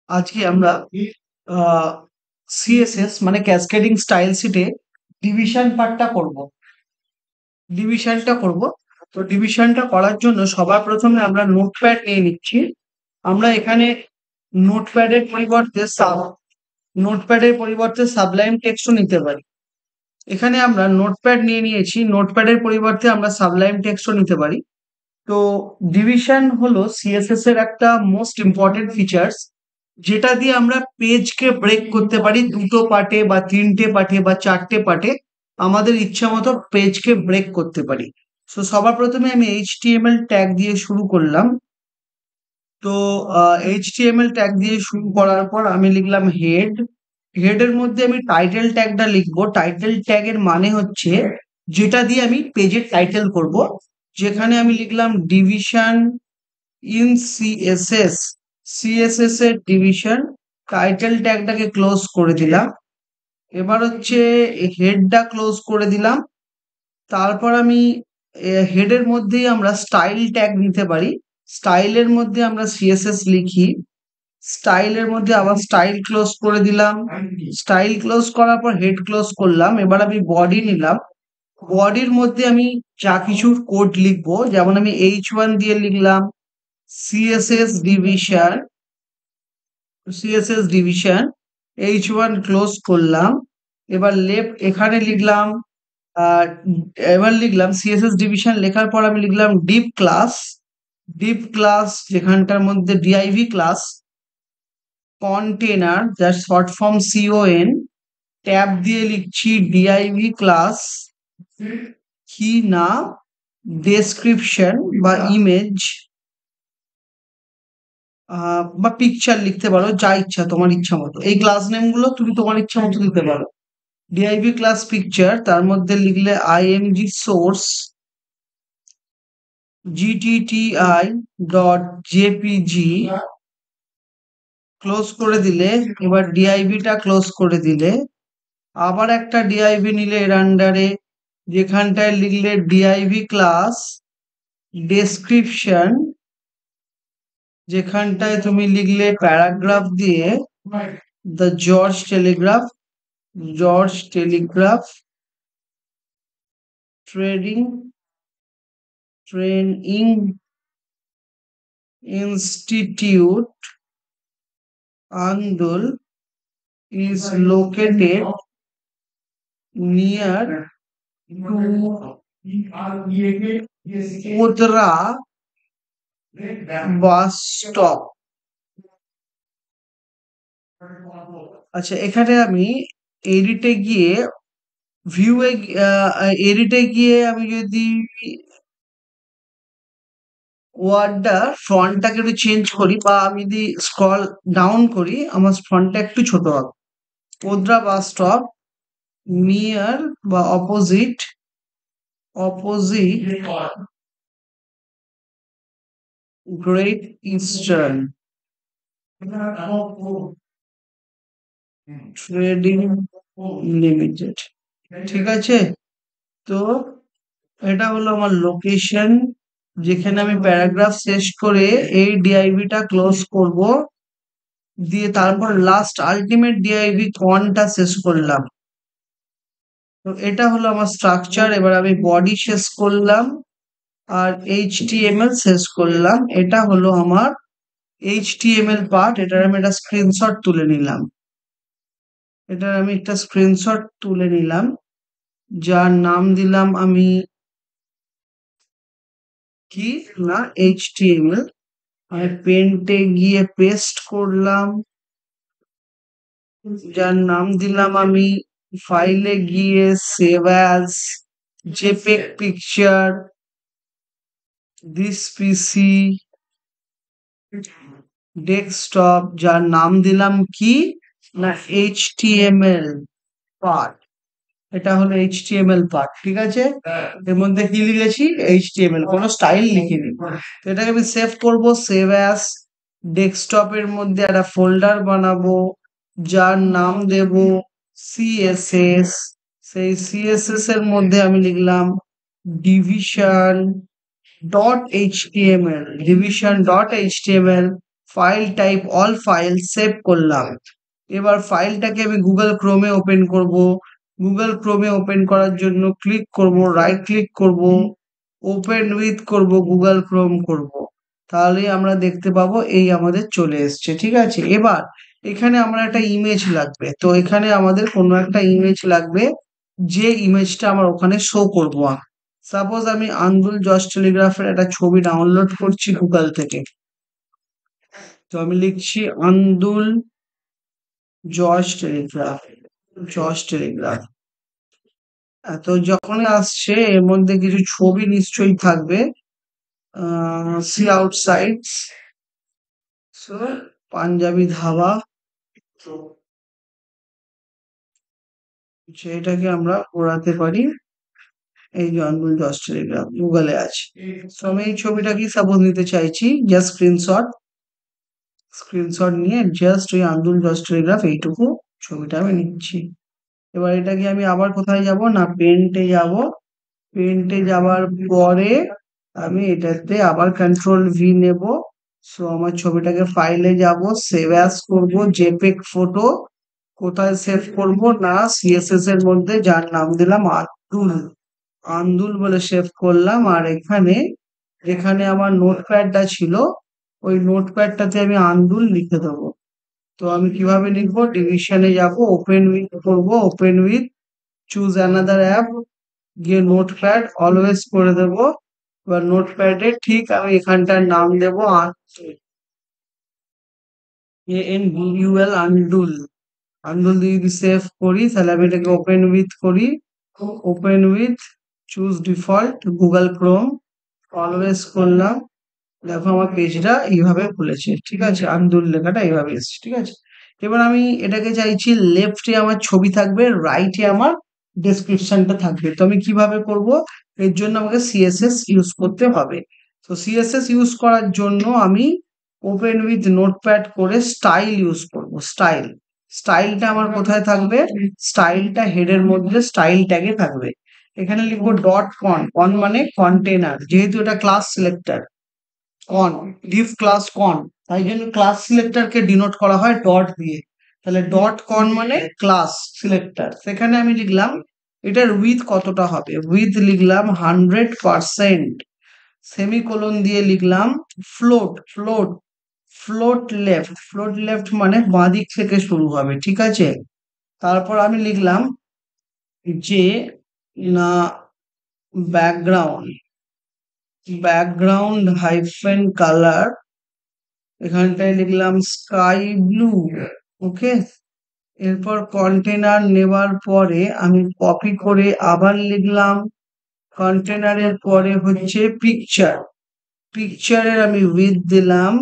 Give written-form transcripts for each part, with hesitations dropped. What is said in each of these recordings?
আজকে আমরা সিএসএস মানে ক্যাসকেডিং স্টাইল শিটে ডিভিশন পার্টটা করব। ডিভিশনটা করব। তো ডিভিশনটা করার জন্য সবার প্রথমে আমরা নোটপ্যাড নিয়ে নিচ্ছি। আমরা এখানে নোটপ্যাডের পরিবর্তে নোটপ্যাডের পরিবর্তে সাবলাইম টেক্সটও নিতে পারি। এখানে আমরা নোটপ্যাড নিয়ে নিয়েছি, নোটপ্যাডের পরিবর্তে আমরা সাবলাইম টেক্সটও নিতে পারি। তো ডিভিশন হলো সিএসএস এর একটা মোস্ট ইম্পর্টেন্ট ফিচার্স, যেটা দিয়ে আমরা পেজকে ব্রেক করতে পারি দুটো পার্টে বা তিনটে পার্টে বা চারটে পার্টে। আমাদের ইচ্ছা মতো পেজকে ব্রেক করতে পারি। সো সবার প্রথমে আমি এইচটিএমএল ট্যাগ দিয়ে শুরু করলাম। তো এইচটিএমএল ট্যাগ দিয়ে শুরু করার পর আমি লিখলাম হেড। হেডের মধ্যে আমি টাইটেল ট্যাগটা লিখবো। টাইটেল ট্যাগের মানে হচ্ছে যেটা দিয়ে আমি পেজের টাইটেল করব। যেখানে আমি লিখলাম ডিভিশন ইন সিএসএস। সিএসএস এর ডিভিশন। টাইটেল ট্যাগটাকে ক্লোজ করে দিলাম। এবার হচ্ছে হেডটা ক্লোজ করে দিলাম। তারপর আমি হেডের মধ্যেই আমরা স্টাইল ট্যাগ নিতে পারি। স্টাইলের মধ্যে আমরা সিএসএস লিখি। স্টাইলের মধ্যে আবার স্টাইল ক্লোজ করে দিলাম। স্টাইল ক্লোজ করার পর হেড ক্লোজ করলাম। এবার আমি বডি নিলাম। বডির মধ্যে আমি যা কিছু কোড লিখবো, যেমন আমি H1 দিয়ে লিখলাম CSS division. CSS division H1 close করলাম। এবার লেফট এখানে লিখলাম এবার লিখলাম সিএসএস ডিভিশন লেখার পর আমি লিখলাম ডিপ ক্লাস। ডিপ ক্লাস যেখানটার মধ্যে ডিআইভি ক্লাস কন্টেনার, যার শর্ট ফর্ম CON। ট্যাব দিয়ে লিখছি ডিআইভি ক্লাস কি না ডেসক্রিপশন বা ইমেজ বা পিকচার লিখতে পারো, যা ইচ্ছা তোমার ইচ্ছা মতো। এই ক্লাস নেম গুলো তুমি তোমার ইচ্ছা মতো দিতে পারো। ডিআইভি ক্লাস পিকচার, তার মধ্যে লিখলে IMG source GTTI dot JPG close করে দিলে। এবার ডিআইভিটা ক্লোজ করে দিলে আবার একটা ডিআইভি নিলে এর আন্ডারে, যেখানটায় লিখলে ডিআইভি ক্লাস ডেসক্রিপশন, যেখানটায় তুমি লিখলে প্যারাগ্রাফ দিয়ে the George Telegraph training institute Andul is located near to Kodra bus stop। আচ্ছা, এখানে আমি এডিটে গিয়ে এডিটে গিয়ে আমি যদি ওয়ার্ডটা ফন্টটাকে একটু চেঞ্জ করি বা আমি যদি স্ক্রল ডাউন করি, আমার ফন্টটা একটু ছোট হবে। কোদরা বাস স্টপ নিয়ার বা opposite great eastern trading limited. ঠিক আছে, তো এটা হলো আমার লোকেশন, যেখানে আমি প্যারাগ্রাফ শেষ করে এই ডিআইভিটা ক্লোজ করব, দিয়ে তারপর লাস্ট আলটিমেট ডিআইভি কনটা শেষ করলাম। তো এটা হলো আমার স্ট্রাকচার। এবার আমি বডি শেষ করলাম আর এইচটিএমএল শেষ করলাম। এটা হলো আমার এইচটিএমএল পার্ট। এটার আমি একটা স্ক্রিনশট তুলে নিলাম। যার নাম দিলাম আমি কি না এইচটিএমএল। আমি পেন্টে গিয়ে পেস্ট করলাম। যার নাম দিলাম আমি ফাইলে গিয়ে save as JPEG picture this PC desktop. যার নাম দিলাম কি না এইচটিএমএল পার্ট। এটা হলো এইচটিএমএল পার্ট। ঠিক আছে, এর মধ্যে কি লিখেছি এইচটিএমএল, কোনো স্টাইল লিখিনি। তো এটাকে আমি সেভ করব, সেভ অ্যাজ। ডেস্কটপের মধ্যে একটা ফোল্ডার বানাবো, যার নাম দেব সিএসএস। সেই সিএসএস এর মধ্যে আমি লিখলাম division dot HTML. File type all file save করলাম। এবার ফাইলটাকে আমি গুগল ক্রোমে ওপেন করব। গুগল ক্রোমে ওপেন করার জন্য ক্লিক করব, রাইট ক্লিক করব, ওপেন উইথ করব, গুগল ক্রোম করব। তাহলে আমরা দেখতে পাবো এই আমাদের চলে এসছে। ঠিক আছে, এবার এখানে আমার একটা ইমেজ লাগবে, তো এখানে আমাদের কোনো একটা ইমেজ লাগবে, যে ইমেজটা আমার ওখানে শো করবো। সাপোজ আমি আন্দুল জজ টেলিগ্রাফের একটা ছবি ডাউনলোড করছি গুগল থেকে। তো আমি লিখছি আন্দুল জজ টেলিগ্রাফ, জজ টেলিগ্রাফ। তো যখনই আসছে এর মধ্যে কিছু ছবি নিশ্চয়ই থাকবে। See outside, so Punjabi dhaba, সেটাকে আমরা ঘোরাতে পারি। এই যে আন্দুল জজ টেলিগ্রাফ গুগলে আছে। তো আমি এই ছবিটাকে সাপোজ নিতে চাইছি, জাস্ট স্ক্রিনশট, স্ক্রিনশট নিয়ে জাস্ট ওই আন্দুল জজ টেলিগ্রাফ এইটুকু ছবিটা আমি নিচ্ছি। এবার এটাকে আমি আবার কোথায় যাব না, পেন্টে যাব। পেন্টে যাওয়ার পরে আমি এটাতে আবার কন্ট্রোল ভি নেব। সো আমার ছবিটাকে ফাইলে যাব, সেভ অ্যাজ করব, জেপিইজি ফটো। কোথায় সেভ করব না, সিএসএস এর মধ্যে, যার নাম দিলাম আন্দুল, আন্দুল বলে সেভ করলাম। আর এখানে যেখানে আমার নোটপ্যাডটা ছিল, ওই নোটপ্যাডটাতে আমি আন্দুল লিখে দেবো। তো আমি কিভাবে লিখবো, ডিভিশনে যাব, ওপেন উইথ করব, open with, choose another app, গিয়ে নোটপ্যাড অলওয়েজ করে দেব। এবার নোটপ্যাডে ঠিক আমি এখানটার নাম দেব ANDUL, আন্দুল। আন্দুল দিয়ে যদি সেভ করি, তাহলে আমি এটাকে ওপেন উইথ করি, open with, choose default, Google Chrome, always করলাম। দেখো আমার পেজটা এইভাবে খুলেছে। ঠিক আছে, আন্দুল লেখাটা এইভাবে এসেছে। ঠিক আছে, এবার আমি এটাকে চাইছি লেফটে আমার ছবি থাকবে, রাইটে আমার ডেসক্রিপশনটা থাকবে। তো আমি কিভাবে করব, এর জন্য আমাকে সিএসএস ইউজ করতে হবে। তো সিএসএস ইউজ করার জন্য আমি ওপেন উইথ নোটপ্যাড করে স্টাইল ইউজ করব। স্টাইল, স্টাইলটা আমার কোথায় থাকবে, স্টাইলটা হেডের মধ্যে স্টাইল ট্যাগে থাকবে। এখানে লিখবো ডট কন, কন মানে কন্টেনার, যেহেতু এটা ক্লাস সিলেক্টর, কন, ডিভ ক্লাস কন, তাই জন্য ক্লাস সিলেক্টরকে ডিনোট করা হয় ডট দিয়ে। তাহলে ডট কন মানে ক্লাস সিলেক্টর। সেখানে আমি লিখলাম এটার উইথ কতটা হবে, উইথ লিখলাম 100%, সেমিকোলন দিয়ে লিখলাম float, float, float left, float left মানে বাঁদিক থেকে শুরু হবে। ঠিক আছে, তারপর আমি লিখলাম যে না, ব্যাকগ্রাউন্ড, ব্যাকগ্রাউন্ড হাইফেন কালার, এখানটায় লিখলাম স্কাই ব্লু। ওকে, এরপর কন্টেনার নেবার পরে আমি কপি করে আবার লিখলাম, কন্টেনারের পরে হচ্ছে পিকচার, পিকচারের আমি উইথ দিলাম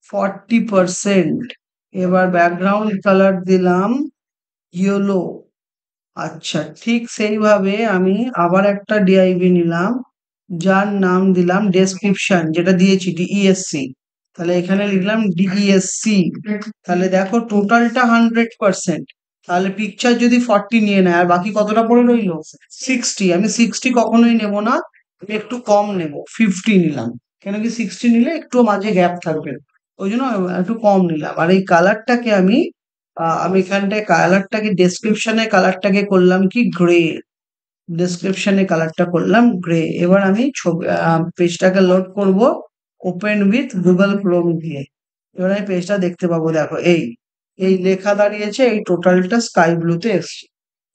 40%। এবার ব্যাকগ্রাউন্ড কালার দিলাম ইয়েলো। আচ্ছা, ঠিক সেইভাবে আমি আবার একটা ডিআইবি নিলাম, যার নাম দিলাম ডেসক্রিপশন, যেটা দিয়েছি ডিইএসসি। তাহলে এখানে লিখলাম ডিইএসসি। তাহলে দেখো টোটালটা 100%, তাহলে পিকচার যদি 40 নিয়ে নেয়, আর বাকি কতটা পড়ে রইলো 60। আমি 60 কখনোই নেব না, আমি একটু কম নেব, 50 নিলাম। কেন কি 60 নিলে একটু মাঝে গ্যাপ থাকবে, ওই জন্য একটু কম নিলাম। আর এই কালারটাকে আমি এখানটায় কালারটাকে, ডেসক্রিপশনে কালারটাকে করলাম কি গ্রে, ডেসক্রিপশনে কালারটা করলাম গ্রে। এবার আমি ছবি পেজটাকে লোড করব ওপেন উইথ গুগল ক্রোম দিয়ে। এবার আমি পেজটা দেখতে পাবো, দেখো এই এই লেখা দাঁড়িয়েছে, এই টোটালটা স্কাই ব্লুতে এসছে।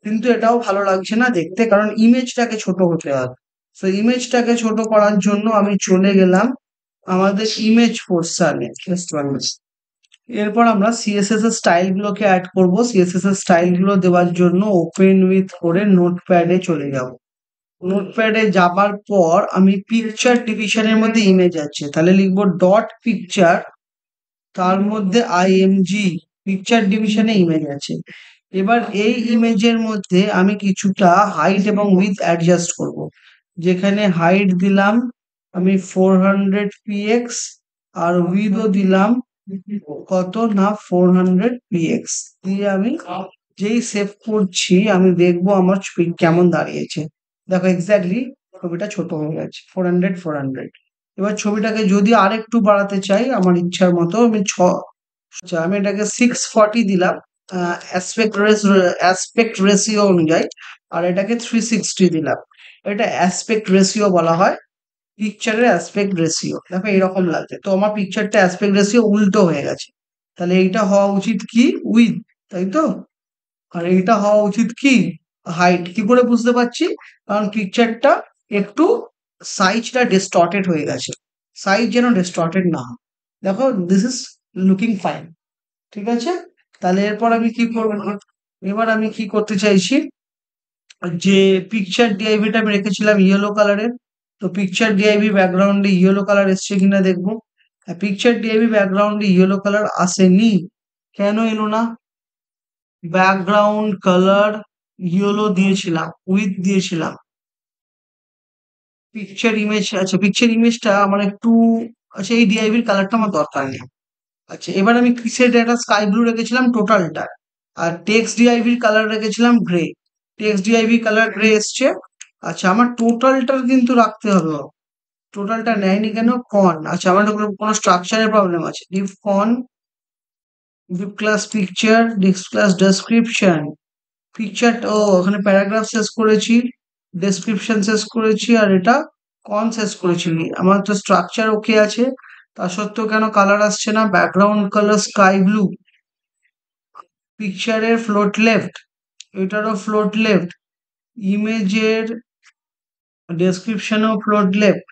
কিন্তু এটাও ভালো লাগছে না দেখতে, কারণ ইমেজটাকে ছোট হতে হবে। তো ইমেজটাকে ছোট করার জন্য আমি চলে গেলাম আমাদের ইমেজ পোর্শনে। এরপর আমরা সিএসএস এর স্টাইল গুলোকে অ্যাড করব। সিএসএস এর স্টাইল গুলো দেওয়ার জন্য ওপেন উইথ করে নোটপ্যাডে চলে যাব। নোটপ্যাডে যাবার পর আমি পিকচার ডিভিশনের মধ্যে ইমেজ আছে, তাহলে লিখবো ডট পিকচার, তার মধ্যে আইএমজি, পিকচার ডিভিশনে ইমেজ আছে। এবার এই ইমেজের মধ্যে আমি কিছুটা হাইট এবং উইথ অ্যাডজাস্ট করব। যেখানে হাইট দিলাম আমি 400px, আর উইথও দিলাম কত না 400px দিয়ে আমি যেই সেভ করছি, আমি দেখবো আমার ছবি কেমন দাঁড়িয়েছে। দেখো এক্স্যাক্টলি ছবিটা ছোট হয়ে গেছে, 400 400। এবার ছবিটাকে যদি আরেকটু বাড়াতে চাই আমার ইচ্ছার মতো আমি আচ্ছা আমি এটাকে 640 দিলাম অ্যাসপেক্ট রেশিও অনুযায়ী, আর এটাকে 360 দিলাম। এটা অ্যাসপেক্ট রেশিও বলা হয়, পিকচারের অ্যাসপেক্ট রেশিও। দেখো এরকম লাগছে, তো আমার পিকচারটা অ্যাসপেক্ট রেশিও উল্টো হয়ে গেছে। তাহলে এইটা হওয়া উচিত কি উইথ, তাই তো? আর এইটা হওয়া উচিত কি হাইট। কি করে বুঝতে পারছি? কারণ পিকচারটা একটু সাইজটা ডিস্টর্টেড হয়ে গেছে, সাইজ যেন ডিস্টর্টেড না হয়। দেখো দিস ইজ লুকিং ফাইন, ঠিক আছে? তাহলে এরপর আমি কি করবো, এবার আমি কি করতে চাইছি, যে পিকচার ডিআইভিটা আমি রেখেছিলাম ইয়েলো কালারের, তো পিকচার ডিআইভি ব্যাকগ্রাউন্ডে ইয়েলো কালার এসছে কিনা দেখবো। পিকচার ডিআইভি ব্যাকগ্রাউন্ডে ইয়েলো কালার আসেনি, কেন এলো না? ব্যাকগ্রাউন্ড কালার ইয়েলো দিয়েছিলাম, উইথ দিয়েছিলাম। পিকচার ইমেজ, আচ্ছা পিকচার ইমেজটা আমার একটু, আচ্ছা এই ডিআইভির কালারটা আমার দরকার নেই। আচ্ছা এবার আমি কিসের একটা স্কাই ব্লু রেখেছিলাম টোটালটা, আর টেক্সট ডিআইভির কালার রেখেছিলাম grey. Text DIV colour grey এসছে। আচ্ছা আমার টোটালটার কিন্তু রাখতে হবে, টোটালটা নেয়নি কেন? ফন, আচ্ছা আমার কোনো স্ট্রাকচারের প্রবলেম আছে। Div font, div class picture, div class description. Picture ও ওখানে প্যারাগ্রাফ শেষ করেছি, ডেসক্রিপশন শেষ করেছি, আর এটা কন শেষ করেছি। আমার তো স্ট্রাকচার ওকে আছে, তা সত্ত্বেও কেন কালার আসছে না? ব্যাকগ্রাউন্ড কালার স্কাই ব্লু, পিকচারের ফ্লোট লেফট, এটারও ফ্লোট লেফট, ইমেজের ডেসক্রিপশনও float left,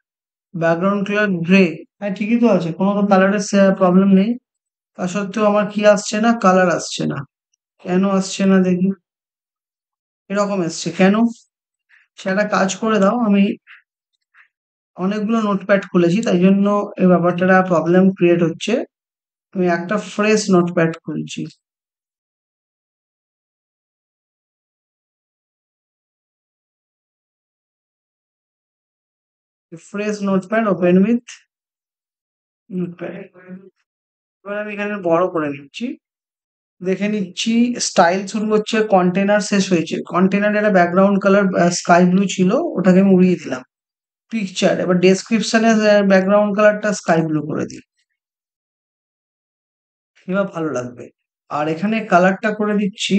background colour grey. হ্যাঁ ঠিকই তো আছে, কোনো তো কালারের প্রবলেম নেই। তা সত্ত্বেও আমার কি আসছে না? কালার আসছে না। কেন আসছে না দেখি? এরকম এসছে কেন? সেটা কাজ করে দাও, আমি অনেকগুলো নোটপ্যাড খুলেছি তাই জন্য এই ব্যাপারটা প্রবলেম ক্রিয়েট হচ্ছে। আমি একটা ফ্রেশ নোটপ্যাড খুলছি। Fresh notepad open with notepad. এবার আমি এখানে বড় করে নিচ্ছি, দেখে নিচ্ছি। স্টাইল শুরু হচ্ছে, কন্টেনার শেষ হয়েছে। কন্টেনার একটা ব্যাকগ্রাউন্ড কালার স্কাই ব্লু ছিল, ওটাকে আমি উড়িয়ে দিলাম। পিকচার, এবার ডেসক্রিপশনে ব্যাকগ্রাউন্ড কালারটা স্কাই ব্লু করে দিই, এবার ভালো লাগবে। আর এখানে কালারটা করে দিচ্ছি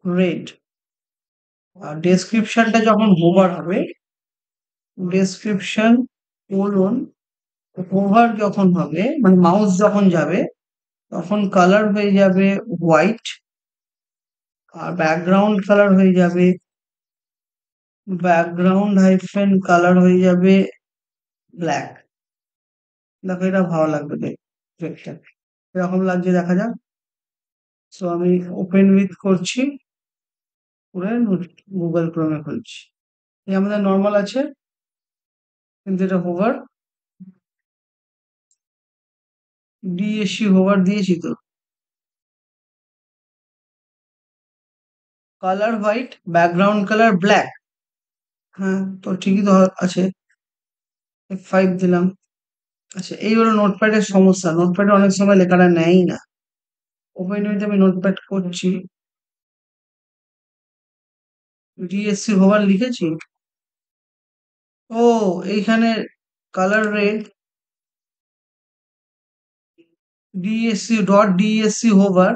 রেড। আর ডেসক্রিপশনটা যখন হোভার হবে, ডেসক্রিপশন কোলন হোভার যখন হবে, মানে মাউস যখন যাবে, তখন কালার হয়ে যাবে হোয়াইট, আর ব্যাকগ্রাউন্ড হাইফেন কালার হয়ে যাবে ব্ল্যাক। দেখো এটা ভালো লাগবে দেখতে, এরকম লাগছে, দেখা যাক। সো আমি ওপেন উইথ করছি, করে গুগল ক্রোমে খুলছি। এই আমাদের নর্মাল আছে, কিন্তু এটা হোভার, ডিএসসি হোভার দিয়েছি তো। Colour white, background colour black. হ্যাঁ তো ঠিকই তো আছে। F5 দিলাম। আচ্ছা এই হলো নোটপ্যাডের সমস্যা, নোটপ্যাডে অনেক সময় লেখাটা নেয়ই না। ওপেন উইথ আমি নোটপ্যাড করছি, ডিএসসি হোভার লিখেছি। ও এইখানে colour red, DSC hover,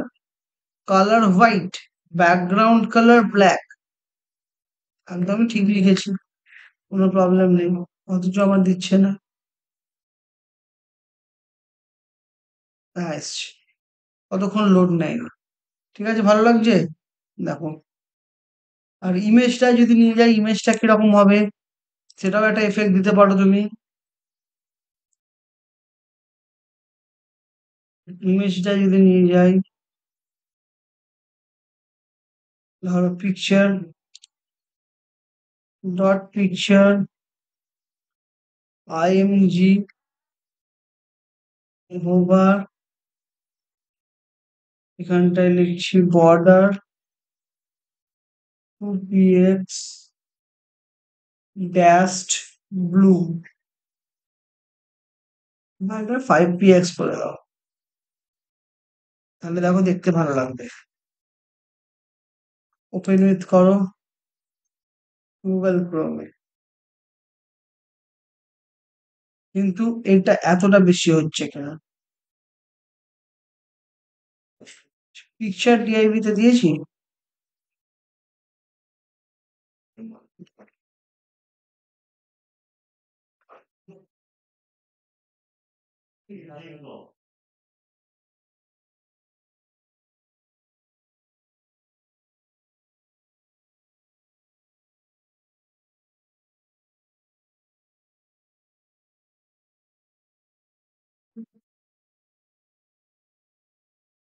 colour white, background colour black. একদমই ঠিক লিখেছি, কোনো প্রবলেম নেই, অথচ আমার দিচ্ছে না। হ্যাঁ এসছে, কতক্ষণ লোড নেয় না। ঠিক আছে, ভালো লাগছে দেখো। আর ইমেজটা যদি নিয়ে যাই, ইমেজটা কিরকম হবে সেটাও একটা এফেক্ট দিতে পারো তুমি। ইমেজটা যদি নিয়ে যাই, ধরো পিকচার আইএমজি হোভার, এখানটায় লিখছি border 2px dashed blue, 5px করে দাও, তাহলে দেখো দেখতে ভালো লাগবে। ওপেন উইথ করো গুগল ক্রোমে। কিন্তু এটা এতটা বেশি হচ্ছে কেন? পিকচার ডিআইভি তে দিয়েছি।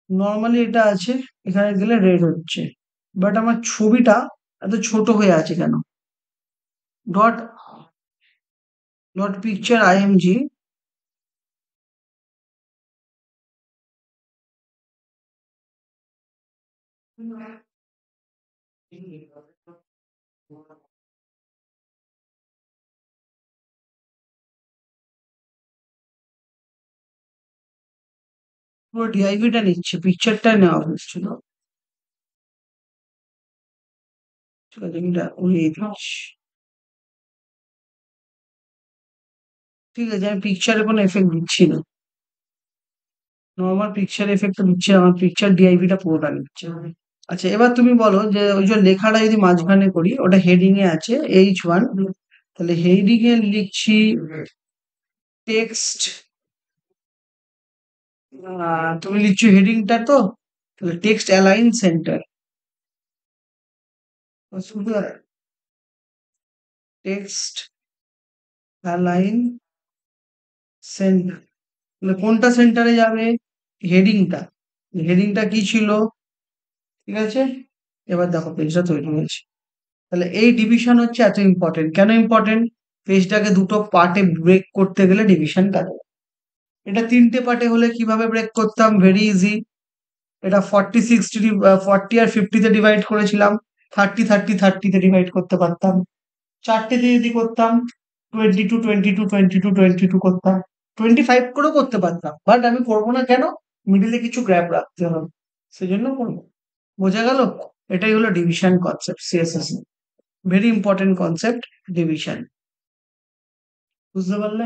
নর্মালি এটা আছে, এখানে গেলে রেড হচ্ছে, বাট আমার ছবিটা এত ছোট হয়ে আছে কেন? Dot dot picture IMG. পুরো ডিআইভিটা নিচ্ছে, পিকচারটা নেওয়া হচ্ছিল। ঠিক আছে, আমি এটা উড়িয়ে দিচ্ছি। ঠিক আছে, আমি পিকচারে কোনো এফেক্ট দিচ্ছি না। নর্মাল পিকচার এফেক্ট দিচ্ছে, আমার পিকচার ডিআইভিটা পুরোটা নিচ্ছে। আচ্ছা, এবার তুমি বলো যে ওই যে লেখাটা যদি মাঝখানে করি, ওটা হেডিং এ আছে H1, তাহলে হেডিং এ লিখছি টেক্সট। তুমি লিখছো হেডিংটা তো, তাহলে টেক্সট অ্যালাইন সেন্টার। শুধু টেক্সট অ্যালাইন সেন্টার, তাহলে কোনটা সেন্টারে যাবে? হেডিংটা। হেডিংটা কি ছিল? ঠিক আছে, এবার দেখো পেজটা তৈরি হয়েছে। তাহলে এই ডিভিশন হচ্ছে এত ইম্পর্টেন্ট। কেন ইম্পর্টেন্ট? পেজটাকে দুটো পার্টে ব্রেক করতে গেলে ডিভিশন কাজে লাগে। এটা তিনটে পার্টে হলে কিভাবে ব্রেক করতাম? Very easy. এটা 40 60, 40 আর 50 তে ডিভাইড করেছিলাম, 30 30 30 তে ডিভাইড করতে পারতাম। চারটেতে যদি করতাম, 22 22 22 22 করতাম, 25 করেও করতে পারতাম, বাট আমি করবো না। কেন? মিডিলে কিছু গ্যাপ রাখতে হবে, সেজন্য করবো। বোঝা গেল? এটাই হলো division concept CSS. Very important concept, division. বুঝতে পারলে?